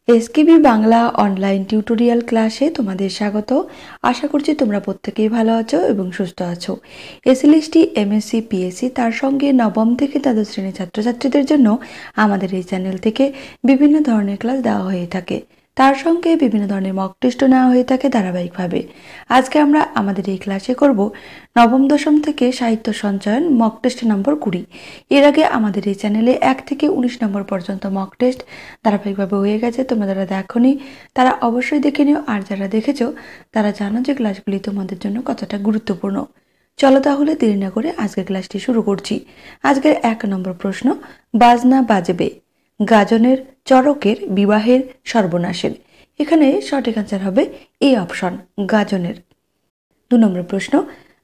SKB Bangla online tutorial ক্লাসে তোমাদের স্বাগত। আশা করছি তোমরা প্রত্যেকেই ভালো আছো এবং সুস্থ আছো। এসএলএসটি, এমএসসি, পিএসসি তার সঙ্গে নবম থেকে দ্বাদশ শ্রেণীর ছাত্রছাত্রীদের জন্য আমাদের এই চ্যানেল থেকে বিভিন্ন ধরনের ক্লাস দেওয়া হয়ে থাকে। তার সঙ্গে বিভিন্ন ধরনের মক টেস্টও নেওয়া হয়ে থাকে ধারাবাহিকভাবে। আজকে আমরা আমাদের এই ক্লাসে করব নবম দশম থেকে সাহিত্য সঞ্চয়ন মক টেস্ট নম্বর 20। এর আগে আমাদের এই চ্যানেলে 1 থেকে 19 নম্বর পর্যন্ত মক টেস্ট ধারাবাহিকভাবে হয়ে গেছে। তোমরা যারা দেখোনি তারা অবশ্যই দেখে নিও, আর যারা দেখেছো তারা জানো যে ক্লাসগুলি তোমাদের জন্য কতটা গুরুত্বপূর্ণ। চলো তাহলে দেরি না করে আজকের ক্লাসটি শুরু করছি। আজকের 1 নম্বর প্রশ্ন, বাজনা বাজবে গাজনের চরকের বিবাহের সর্বনাশের। এখানে সঠিক আনসার হবে এই অপশন, গাজনের। 2 নম্বর প্রশ্ন,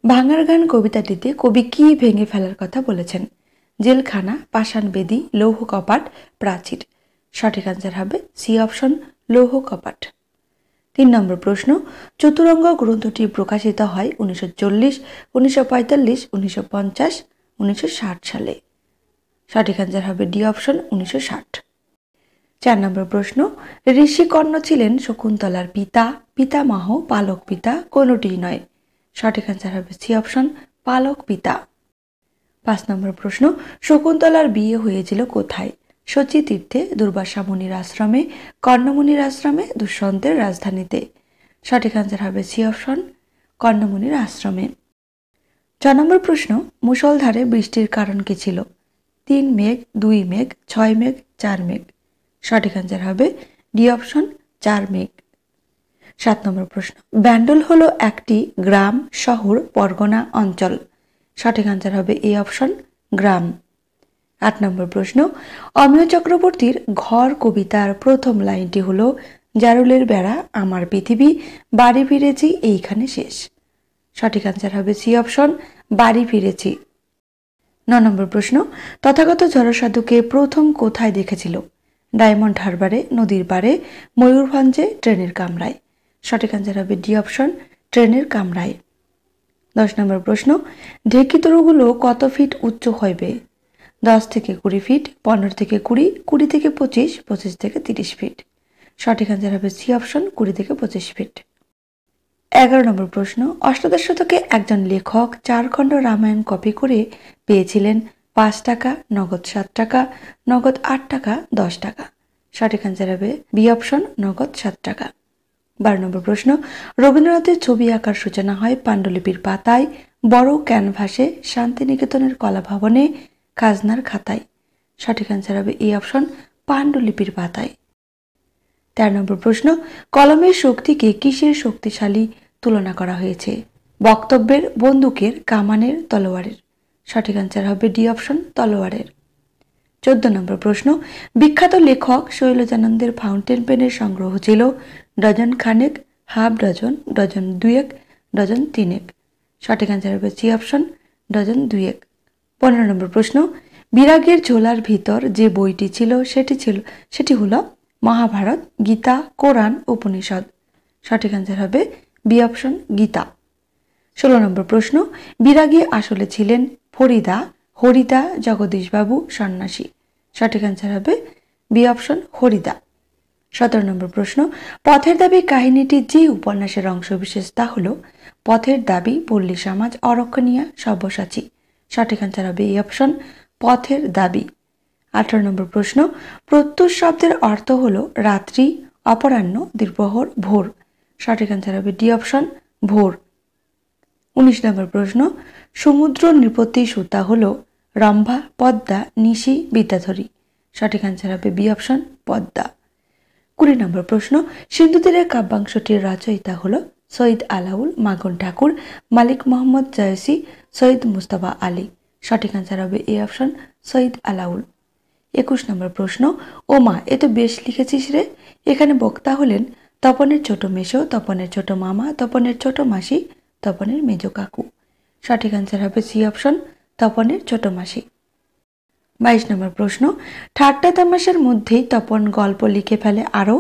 ভাঙার গান কবিতাটিতে কবি কি ভেঙে ফেলার কথা বলেছেন? জেলখানা, পাষাণ বেদি, লৌহ কপাট, প্রাচীর। সঠিক আনসার হবে সি অপশন, লৌহ কপাট। 3 নম্বর প্রশ্ন, চতুরঙ্গ গ্রন্থটি প্রকাশিত হয় 1940, 1945, 1950, 1960 সালে। সঠিক আনসার হবে ডি অপশন, 1960। 4 নম্বর প্রশ্ন, ঋষিকর্ণ ছিলেন শকুন্তলার পিতা, পিতামহ, পালক পিতা, কোনটি নয়? সঠিক আনসার হবে সি অপশন, পালক পিতা। 5 নম্বর প্রশ্ন, শকুন্তলার বিয়ে হয়েছিল কোথায়? শচীতীর্থে, দুর্বাসা মুনির আশ্রমে, কর্ণমুনির আশ্রমে, দুষ্যন্তের রাজধানীতে। সঠিক আনসার হবে সি অপশন, কর্ণমুনির আশ্রমে। 6 নম্বর প্রশ্ন, মুষলধারে বৃষ্টির কারণ কি ছিল? 3 মেঘ, 2 মেঘ, 6 মেঘ, 4 মেঘ। সঠিক আনসার হবে ডি অপশন, 4 মেঘ। 7 নম্বর প্রশ্ন, ব্যান্ডল হলো একটি গ্রাম, শহর, পরগনা, অঞ্চল। সঠিক আনসার হবে এ অপশন, গ্রাম। 8 নম্বর প্রশ্ন, অমিয় চক্রবর্তীর ঘর কবিতার প্রথম লাইনটি হলো জারুলের বেড়া আমার পৃথিবী, বাড়ি ফিরেছি এইখানে শেষ। সঠিক আনসার হবে সি অপশন, বাড়ি ফিরেছি। 9 নম্বর প্রশ্ন, তথাগত জড়সাধুকে প্রথম কোথায় দেখেছিল? ডায়মন্ড হারবারে, নদীর পাড়ে, ময়ূরভঞ্জে, ট্রেনের কামরায়। সঠিক আনসার হবে ডি অপশন, ট্রেনের কামরায়। 10 নম্বর প্রশ্ন, ঢেকি তরুগুলো কত ফিট উচ্চ হইবে? 10 থেকে 20 ফিট, 15 থেকে 20, 20 থেকে 25, 25 থেকে 30 ফিট। সঠিক আনসার হবে সি অপশন, 20 থেকে 25 ফিট। 11 নম্বর প্রশ্ন, অষ্টাদশ শতকে একজন লেখক 4 খণ্ড রামায়ণ কপি করে পেয়েছিলেন 5 টাকা, নগদ 7 টাকা, নগদ 8 টাকা, 10 টাকা। সঠিক আনসার হবে বি অপশন, নগদ 7 টাকা। 12 নম্বর প্রশ্ন, রবীন্দ্রনাথের ছবি আঁকার সূচনা হয় পাণ্ডুলিপির পাতায়, বড় ক্যানভাসে, শান্তিনিকেতনের কলা ভবনে, খাজনার খাতায়। সঠিক আনসার হবে এই অপশন, পাণ্ডুলিপির পাতায়। 13 নম্বর প্রশ্ন, কলমের শক্তিকে কিসের শক্তিশালী তুলনা করা হয়েছে? বক্তব্যের, বন্দুকের, কামানের, তলোয়ারের। সঠিক আনসার হবে ডি অপশন, তলোয়ারের। 14 নম্বর প্রশ্ন, বিখ্যাত লেখক শৈলজানন্দের ফাউন্টেন পেনের সংগ্রহ ছিল ডজন খানেক, হাফ ডজন, ডজন দুয়েক, ডজন তিনেক। সঠিক আনসার হবে সি অপশন, ডজন দুয়েক। 15 নম্বর প্রশ্ন, বিরাগের ঝোলার ভিতর যে বইটি ছিল সেটি হলো মহাভারত, গীতা, কোরআন, উপনিষদ। সঠিক আনসার হবে বি অপশন, গীতা। 16 নম্বর প্রশ্ন, বিরাগী আসলে ছিলেন ফরিদা, হরিদা, জগদীশবাবু, সন্ন্যাসী। সঠিক আনসার হবে বি অপশন, হরিদা। 17 নম্বর প্রশ্ন, পথের দাবি কাহিনীটি যে উপন্যাসের অংশবিশেষ তা হল পথের দাবি, পল্লী সমাজ, অরক্ষণীয়া, সব্যসাচী। সঠিক আনসার হবে এই অপশন, পথের দাবি। 18 নম্বর প্রশ্ন, প্রত্যুষ শব্দের অর্থ হলো রাত্রি, অপরাহ্ন, দ্বিপ্রহর, ভোর। সঠিক আনসার হবে ডি অপশন, ভোর। 19 নম্বর প্রশ্ন, সমুদ্র নৃপতি সুতা হলো রম্ভা, পদ্মা, নিশি, বিদ্যাধরী। সঠিক আনসার হবে বি অপশন, পদ্মা। 20 নম্বর প্রশ্ন, সিন্ধু তীরের কাব্যাংশটির রচয়িতা হলো সৈয়দ আলাউল, মাগন ঠাকুর, মালিক মোহাম্মদ জায়সি, সৈয়দ মুস্তাফা আলী। সঠিক আনসার হবে এ অপশন, সৈয়দ আলাউল। 21 নম্বর প্রশ্ন, ও মা এ তো বেশ লিখেছিস রে। এখানে বক্তা হলেন তপনের ছোট মেশো, তপনের ছোট মামা, তপনের ছোট মাসি, তপনের মেজ কাকু। সঠিক আনসার হবে সি অপশন, তপনের ছোট মাসি। 22 নম্বর প্রশ্ন, ঠাট্টা তামাশার মধ্যেই তপন গল্প লিখে ফেলে আরও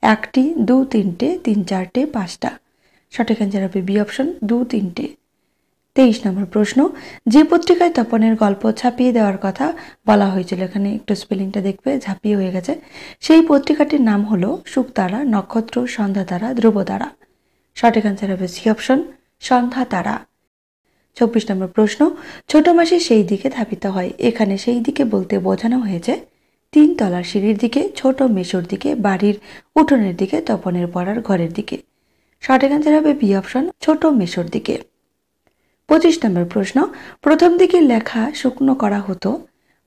1টি, 2, 3টে, 3, 4টে, 5টা। সঠিক আনসার হবে বি অপশন, 2, 3টে। 23 নম্বর প্রশ্ন, যে পত্রিকায় তপনের গল্প ছাপিয়ে দেওয়ার কথা বলা হয়েছিল, এখানে একটু স্পেলিংটা দেখবে, ঝাঁপিয়ে হয়ে গেছে, সেই পত্রিকাটির নাম হলো শুকতারা, নক্ষত্র, সন্ধ্যা তারা, ধ্রুব তারা। সঠিক অ্যান্সার হবে সি অপশন, সন্ধ্যা তারা। 24 নম্বর প্রশ্ন, ছোট মাসি সেই দিকে ধাবিত হয়, এখানে সেই দিকে বলতে বোঝানো হয়েছে 3 তলার সিঁড়ির দিকে, ছোট মেশোর দিকে, বাড়ির উঠোনের দিকে, তপনের পড়ার ঘরের দিকে। সঠিক অ্যান্সার হবে বি অপশন, ছোট মেশোর দিকে। 25 নম্বর প্রশ্ন, প্রথম দিকে লেখা শুকনো করা হতো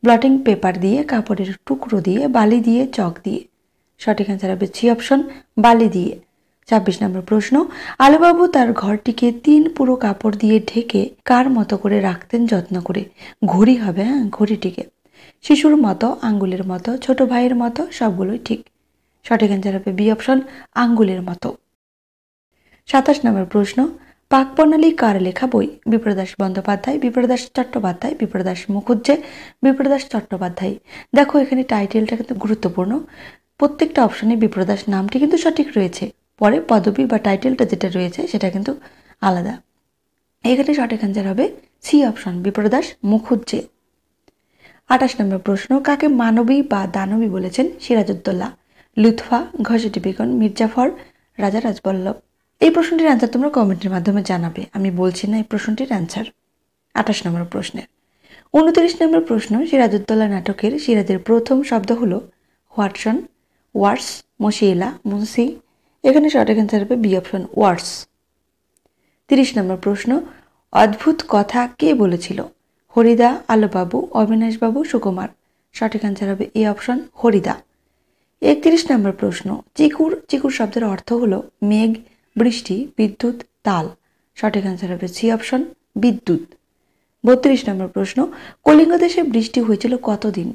ব্লটিং পেপার দিয়ে, কাপড়ের টুকরো দিয়ে, বালি দিয়ে, চক দিয়ে। সঠিক অ্যান্সার হবে সি অপশন, বালি দিয়ে। 26 নম্বর প্রশ্ন, আলুবাবু তার ঘরটিকে 3 পুরো কাপড় দিয়ে ঢেকে কার মতো করে রাখতেন যত্ন করে? ঘড়ি হবে, হ্যাঁ, ঘড়িটিকে। শিশুর মতো, আঙ্গুলের মতো, ছোট ভাইয়ের মতো, সবগুলোই ঠিক। সঠিক অ্যান্সার হবে বি অপশন, আঙ্গুলের মতো। 27 নম্বর প্রশ্ন, পাক প্রণালী কার লেখা বই? বিপ্রদাস বন্দ্যোপাধ্যায়, বিপ্রদাস চট্টোপাধ্যায়, বিপ্রদাস মুখুজ্জে, বিপ্রদাস চট্টোপাধ্যায়। দেখো এখানে টাইটেলটা কিন্তু গুরুত্বপূর্ণ, প্রত্যেকটা অপশনে বিপ্রদাস নামটি কিন্তু সঠিক রয়েছে, পরে পদবী বা টাইটেলটা যেটা রয়েছে সেটা কিন্তু আলাদা। এখানে সঠিক অ্যান্সার হবে সি অপশন, বিপ্রদাস মুখুজ্জে। 28 নম্বর প্রশ্ন, কাকে মানবী বা দানবী বলেছেন সিরাজউদ্দৌলা? লুৎফা, ঘসেটি বেগম, মির্জাফর, রাজা রাজবল্লভ। এই প্রশ্নটির অ্যান্সার তোমরা কমেন্টের মাধ্যমে জানাবে, আমি বলছি না এই প্রশ্নটির অ্যান্সার। 28 নম্বর প্রশ্নের 29 নম্বর প্রশ্ন, সিরাজউদ্দৌলা নাটকের সিরাজের প্রথম শব্দ হলো হোয়াটসন, ওয়ার্স, মশিয়েলা, মুন্সি। এখানে সঠিক অ্যান্সার হবে বি অপশন, ওয়ার্স। 30 নম্বর প্রশ্ন, অদ্ভুত কথা কে বলেছিল? হরিদা, আলোবাবু, অবিনাশবাবু, সুকুমার। সঠিক অ্যান্সার হবে এ অপশন, হরিদা। 31 নম্বর প্রশ্ন, চিকুর, চিকুর শব্দের অর্থ হলো মেঘ, বৃষ্টি, বিদ্যুৎ, তাল। সঠিক অ্যান্সার হবে সি অপশন, বিদ্যুৎ। 32 নম্বর প্রশ্ন, কলিঙ্গ দেশে বৃষ্টি হয়েছিল কতদিন?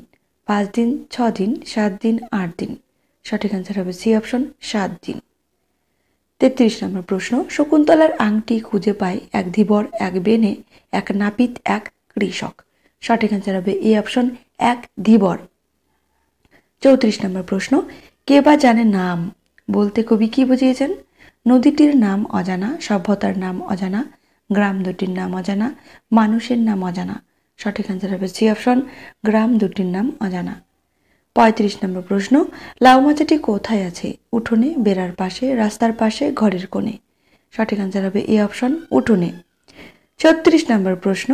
5 দিন, 6 দিন, 7 দিন, 8 দিন। সঠিক অ্যান্সার হবে সি অপশন, 7 দিন। 33 নম্বর প্রশ্ন, শকুন্তলার আংটি খুঁজে পায় এক ধীবর, এক বেনে, এক নাপিত, এক কৃষক। সঠিক অ্যান্সার হবে এ অপশন, এক ধীবর। 34 নম্বর প্রশ্ন, কে বা জানে নাম বলতে কবি কি বুঝিয়েছেন? নদীটির নাম অজানা, সভ্যতার নাম অজানা, গ্রাম দুটির নাম অজানা, মানুষের নাম অজানা। সঠিক অ্যান্সার হবে সি অপশন, গ্রাম দুটির নাম অজানা। 35 নম্বর প্রশ্ন, লাউ মাচাটি কোথায় আছে? উঠোনে, বেড়ার পাশে, রাস্তার পাশে, ঘরের কোণে। সঠিক অ্যান্সার হবে এ অপশন, উঠোনে। 36 নম্বর প্রশ্ন,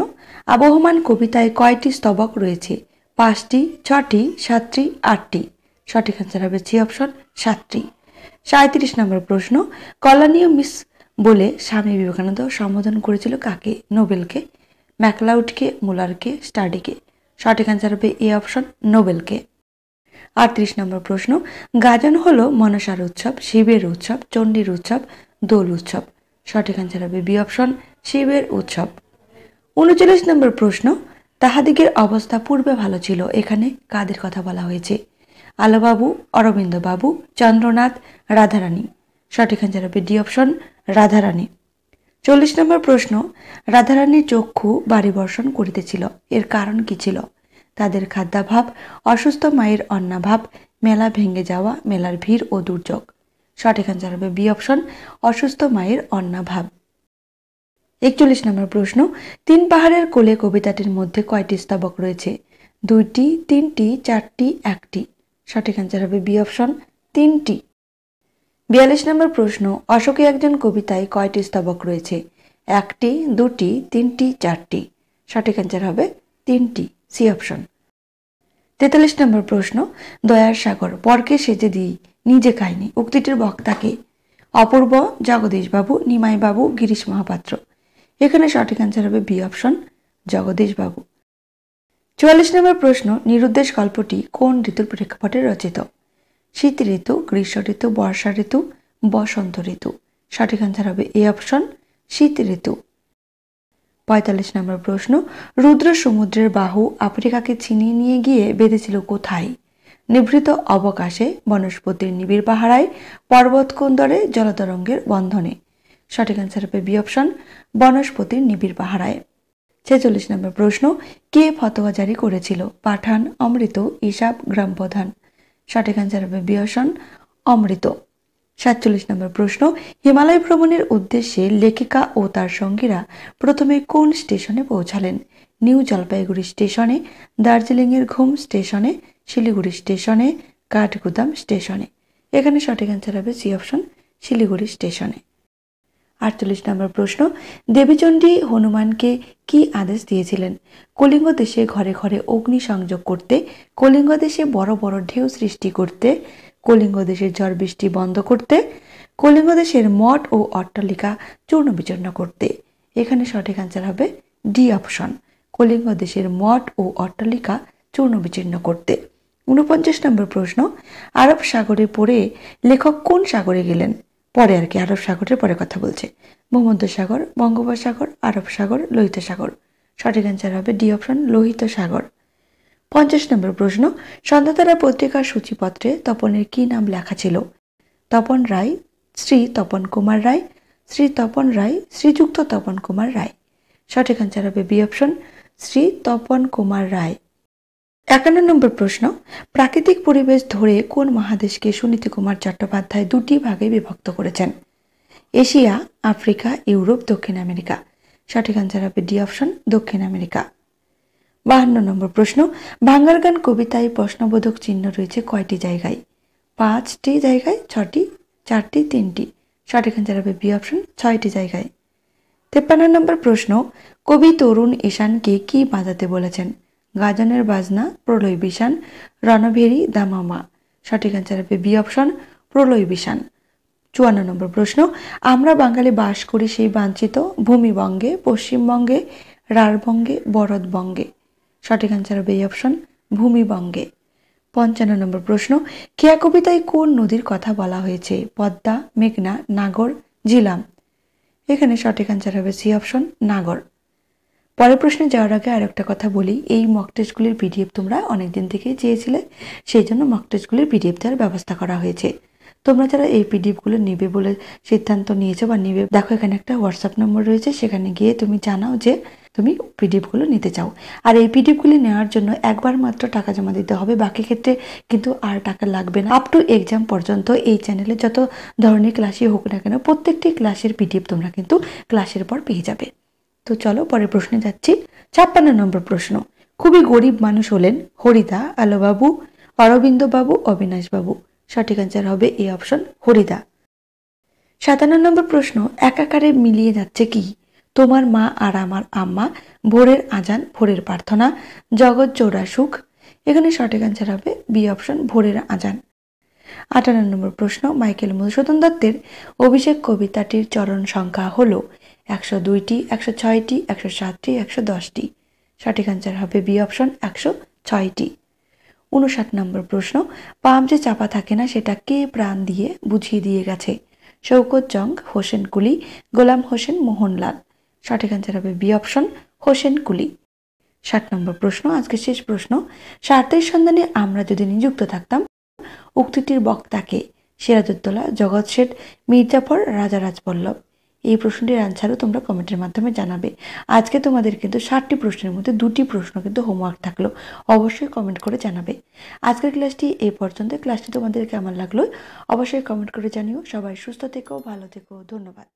আবহমান কবিতায় কয়টি স্তবক রয়েছে? 5টি, 6টি, 7টি, 8টি। সঠিক অ্যান্সার হবে সি অপশন, 7টি। 37 নম্বর প্রশ্ন, কল্যাণীয় মিস বলে স্বামী বিবেকানন্দ সম্বোধন করেছিল কাকে? নোবেলকে, ম্যাকলাউডকে, মুলারকে, স্টাডিকে। সঠিক অ্যান্সার হবে এ অপশন, নোবেলকে। 38 নম্বর প্রশ্ন, গাজন হলো মনসার উৎসব, শিবের উৎসব, চণ্ডীর উৎসব, দোল উৎসব। সঠিক অ্যান্সার হবে বি অপশন, শিবের উৎসব। 39 নম্বর প্রশ্ন, তাহাদিগের অবস্থা পূর্বে ভালো ছিল, এখানে কাদের কথা বলা হয়েছে? আলোবাবু, অরবিন্দ বাবু, চন্দ্রনাথ, রাধারানী। সঠিক অ্যান্সার হবে ডি অপশন, রাধারানী। 40 নম্বর প্রশ্ন, রাধারানীর চক্ষু বাড়ি বর্ষণ করিতেছিল, এর কারণ কি ছিল? তাদের খাদ্যাভাব, অসুস্থ মায়ের অন্নাভাব, মেলা ভেঙে যাওয়া, মেলার ভিড় ও দুর্যোগ। সঠিক অ্যান্সার হবে বি অপশন, অসুস্থ মায়ের অন্নাভাব। 41 নম্বর প্রশ্ন, 3 পাহাড়ের কোলে কবিতাটির মধ্যে কয়টি স্তবক রয়েছে? 2টি, 3টি, 4টি, 1টি। সঠিক অ্যান্সার হবে বি অপশন, 3টি। 42 নম্বর প্রশ্ন, অশোকে একজন কবিতায় কয়টি স্তবক রয়েছে? 1টি, 2টি, 3টি, 4টি। সঠিক অ্যান্সার হবে 3টি, সি অপশন। 43 নম্বর প্রশ্ন, দয়ার সাগর পরকে সেজে দিই নিজে খাইনি, উক্তিটির বক্তাকে? অপূর্ব, জগদীশবাবু, নিমাইবাবু, গিরিশ মহাপাত্র। এখানে সঠিক অ্যান্সার হবে বি অপশন, জগদীশবাবু। 44 নম্বর প্রশ্ন, নিরুদ্দেশ গল্পটি কোন ঋতুর প্রেক্ষাপটে রচিত? শীত ঋতু, গ্রীষ্ম ঋতু, বর্ষা ঋতু, বসন্ত ঋতু। সঠিক অ্যান্সার হবে এ অপশন, শীত ঋতু। 45 নম্বর প্রশ্ন, রুদ্র সমুদ্রের বাহু আফ্রিকাকে ছিনিয়ে নিয়ে গিয়ে বেঁধেছিল কোথায়? নিভৃত অবকাশে, বনস্পতির নিবিড় পাহারায়, পর্বত কুন্দরে, জলতরঙ্গের বন্ধনে। সঠিক অ্যান্সার হবে বি অপশন, বনস্পতির নিবিড় পাহারায়। 46 নম্বর প্রশ্ন, কে ফতোয়া জারি করেছিল? পাঠান, অমৃত, ইসাব, গ্রাম প্রধান। সঠিক অ্যান্সার হবে বি অপশন, অমৃত। 47 নম্বর প্রশ্ন, হিমালয় ভ্রমণের উদ্দেশ্যে লেখিকা ও তার সঙ্গীরা প্রথমে কোন স্টেশনে পৌঁছালেন? নিউ জলপাইগুড়ি স্টেশনে, দার্জিলিংয়ের ঘুম স্টেশনে, শিলিগুড়ি স্টেশনে, কাঠগুদাম স্টেশনে। এখানে সঠিক অ্যান্সার হবে সি অপশন, শিলিগুড়ি স্টেশনে। 48 নম্বর প্রশ্ন, দেবীচণ্ডী হনুমানকে কি আদেশ দিয়েছিলেন? কলিঙ্গ দেশে ঘরে ঘরে অগ্নি সংযোগ করতে, কলিঙ্গ দেশে বড় বড় ঢেউ সৃষ্টি করতে, কলিঙ্গ দেশের ঝড় বৃষ্টি বন্ধ করতে, কলিঙ্গ দেশের মঠ ও অট্টালিকা চূর্ণ বিচূর্ণ করতে। এখানে সঠিক অ্যান্সার হবে ডি অপশন, কলিঙ্গ দেশের মঠ ও অট্টালিকা চূর্ণ বিচূর্ণ করতে। 49 নম্বর প্রশ্ন, আরব সাগরে পড়ে লেখক কোন সাগরে গেলেন? পরে আর কি, আরব সাগরের পরে কথা বলছে। ভূমধ্যসাগর, বঙ্গোপসাগর, আরব সাগর, লোহিত সাগর। সঠিক অ্যান্সার হবে ডি অপশন, লোহিত সাগর। 50 নম্বর প্রশ্ন, সন্ধ্যাতারা পত্রিকার সূচিপত্রে তপনের কি নাম লেখা ছিল? তপন রায়, শ্রী তপন কুমার রায়, শ্রী তপন রায়, শ্রীযুক্ত তপন কুমার রায়। সঠিক অ্যান্সার হবে বি অপশন, শ্রী তপন কুমার রায়। 51 নম্বর প্রশ্ন, প্রাকৃতিক পরিবেশ ধরে কোন মহাদেশকে সুনীতি কুমার চট্টোপাধ্যায় দুটি ভাগে বিভক্ত করেছেন? এশিয়া, আফ্রিকা, ইউরোপ, দক্ষিণ আমেরিকা। সঠিক অ্যান্সার হবে ডি অপশন, দক্ষিণ আমেরিকা। 52 নম্বর প্রশ্ন, ভাঙ্গার গান কবিতায় প্রশ্নবোধক চিহ্ন রয়েছে কয়টি জায়গায়? 5টি জায়গায়, 6টি, 4টি, 3টি। সঠিক অ্যান্সার হবে বি অপশন, 6টি জায়গায়। 53 নম্বর প্রশ্ন, কবি তরুণ ঈশানকে কি বাজাতে বলেছেন? গাজনের বাজনা, প্রলয় বিষান, রণভেরি, দামামা। সঠিক অ্যান্সার হবে বি অপশন, প্রলয় বিষান। 54 নম্বর প্রশ্ন, আমরা বাঙালি বাস করি সেই বাঞ্ছিত ভূমিবঙ্গে, পশ্চিমবঙ্গে, রাঢ়বঙ্গে, বরদবঙ্গে। সঠিক অ্যান্সার হবে এই অপশন, ভূমিবঙ্গে। 55 নম্বর প্রশ্ন, খেয়া কবিতায় কোন নদীর কথা বলা হয়েছে? পদ্মা, মেঘনা, নাগর, ঝিলাম। এখানে সঠিক অ্যান্সার হবে সি অপশন, নাগর। পরের প্রশ্নে যাওয়ার আগে আর একটা কথা বলি, এই মক টেস্টগুলির পিডিএফ তোমরা অনেকদিন থেকেই চেয়েছিলে, সেই জন্য মক টেস্টগুলির পিডিএফ দেওয়ার ব্যবস্থা করা হয়েছে। তোমরা যারা এই পিডিএফগুলো নেবে বলে সিদ্ধান্ত নিয়েছো বা নেবে, দেখো এখানে একটা হোয়াটসঅ্যাপ নম্বর রয়েছে, সেখানে গিয়ে তুমি জানাও যে তুমি পিডিএফগুলো নিতে চাও। আর এই পিডিএফগুলি নেওয়ার জন্য একবার মাত্র টাকা জমা দিতে হবে, বাকি ক্ষেত্রে কিন্তু আর টাকা লাগবে না। আপ টু এক্সাম পর্যন্ত এই চ্যানেলে যত ধরনের ক্লাসই হোক না কেন, প্রত্যেকটি ক্লাসের পিডিএফ তোমরা কিন্তু ক্লাসের পর পেয়ে যাবে। তো চলো পরের প্রশ্নে যাচ্ছি। 56 নম্বর প্রশ্ন, খুবই গরিব মানুষ হলেন হরিদা, আলোবাবু, অরবিন্দ বাবু, অবিনাশ বাবু। সঠিক অ্যান্সার হবে এ অপশন, হরিদা। 57 নম্বর প্রশ্ন, একাকারে মিলিয়ে যাচ্ছে কি? তোমার মা আর আমার আম্মা, ভোরের আজান, ভোরের প্রার্থনা, জগৎ জোড়া সুখ। এখানে সঠিক অ্যান্সার হবে বি অপশন, ভোরের আজান। 58 নম্বর প্রশ্ন, মাইকেল মধুসূদন দত্তের অভিষেক কবিতাটির চরণ সংখ্যা হলো 102টি, 106টি, 107টি, 110টি। সঠিক অ্যান্সার হবে বি অপশন, 106টি। 59 নম্বর প্রশ্ন, পাম যে চাপা থাকে না সেটা কে প্রাণ দিয়ে বুঝিয়ে দিয়ে গেছে? শৌকত জং, হোসেন কুলি, গোলাম হোসেন, মোহনলাল। সঠিক অ্যান্সার হবে বি অপশন, হোসেন কুলি। 60 নম্বর প্রশ্ন, আজকে শেষ প্রশ্ন, স্বার্থের সন্ধানে আমরা যদি নিযুক্ত থাকতাম, উক্তিটির বক্তাকে? সিরাজউদ্দৌলা, জগৎ শেঠ, মির্জাফর, রাজা রাজবল্লভ। এই প্রশ্নটির অ্যান্সারও তোমরা কমেন্টের মাধ্যমে জানাবে। আজকে তোমাদের কিন্তু 60টি প্রশ্নের মধ্যে 2টি প্রশ্ন কিন্তু হোমওয়ার্ক থাকলো, অবশ্যই কমেন্ট করে জানাবে। আজকের ক্লাসটি এই পর্যন্ত। ক্লাসটি তোমাদের কেমন লাগলো অবশ্যই কমেন্ট করে জানিও। সবাই সুস্থ থেকো, ভালো থেকো, ধন্যবাদ।